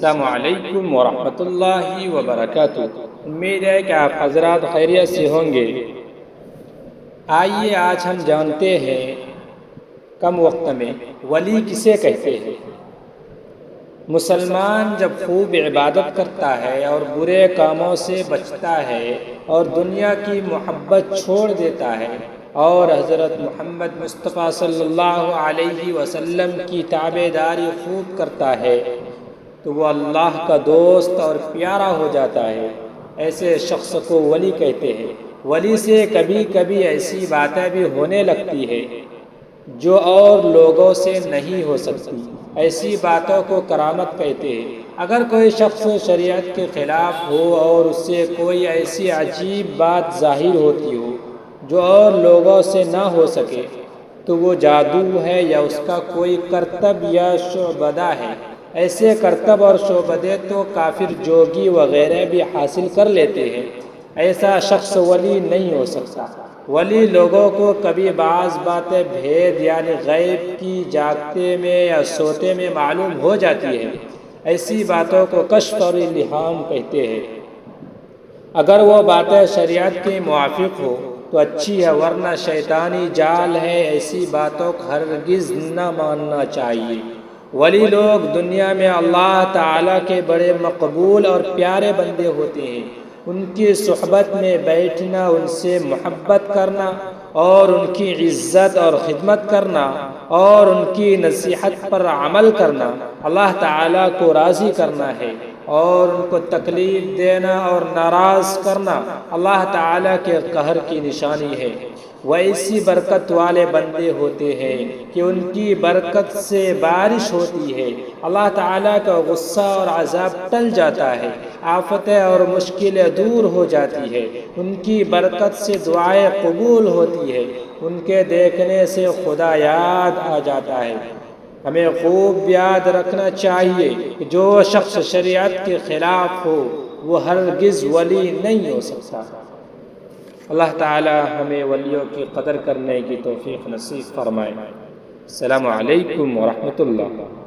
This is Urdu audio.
السلام علیکم ورحمۃ اللہ وبرکاتہ۔ امید ہے کہ آپ حضرات خیریت سے ہوں گے۔ آئیے آج ہم جانتے ہیں کم وقت میں ولی کسے کہتے ہیں۔ مسلمان جب خوب عبادت کرتا ہے اور برے کاموں سے بچتا ہے اور دنیا کی محبت چھوڑ دیتا ہے اور حضرت محمد مصطفیٰ صلی اللہ علیہ وسلم کی تابعداری خوب کرتا ہے تو وہ اللہ کا دوست اور پیارا ہو جاتا ہے۔ ایسے شخص کو ولی کہتے ہیں۔ ولی سے کبھی کبھی ایسی باتیں بھی ہونے لگتی ہے جو اور لوگوں سے نہیں ہو سکتی۔ ایسی باتوں کو کرامت کہتے ہیں۔ اگر کوئی شخص شریعت کے خلاف ہو اور اس سے کوئی ایسی عجیب بات ظاہر ہوتی ہو جو اور لوگوں سے نہ ہو سکے تو وہ جادو ہے یا اس کا کوئی کرتب یا شعبدہ ہے۔ ایسے کرتب اور شعبدے تو کافر جوگی وغیرہ بھی حاصل کر لیتے ہیں۔ ایسا شخص ولی نہیں ہو سکتا۔ ولی لوگوں کو کبھی بعض باتیں بھید یعنی غیب کی جاگتے میں یا سوتے میں معلوم ہو جاتی ہے۔ ایسی باتوں کو کشف اور الہام کہتے ہیں۔ اگر وہ باتیں شریعت کے موافق ہو تو اچھی ہے ورنہ شیطانی جال ہے۔ ایسی باتوں کو ہرگز نہ ماننا چاہیے۔ ولی لوگ دنیا میں اللہ تعالیٰ کے بڑے مقبول اور پیارے بندے ہوتے ہیں۔ ان کی صحبت میں بیٹھنا، ان سے محبت کرنا اور ان کی عزت اور خدمت کرنا اور ان کی نصیحت پر عمل کرنا اللہ تعالیٰ کو راضی کرنا ہے، اور ان کو تکلیف دینا اور ناراض کرنا اللہ تعالیٰ کے قہر کی نشانی ہے۔ وہ ایسی برکت والے بندے ہوتے ہیں کہ ان کی برکت سے بارش ہوتی ہے، اللہ تعالیٰ کا غصہ اور عذاب ٹل جاتا ہے، آفتیں اور مشکلیں دور ہو جاتی ہے، ان کی برکت سے دعائیں قبول ہوتی ہے، ان کے دیکھنے سے خدا یاد آ جاتا ہے۔ ہمیں خوب یاد رکھنا چاہیے کہ جو شخص شریعت کے خلاف ہو وہ ہرگز ولی نہیں ہو سکتا۔ اللہ تعالی ہمیں ولیوں کی قدر کرنے کی توفیق نصیب فرمائے۔ السلام علیکم ورحمۃ اللہ۔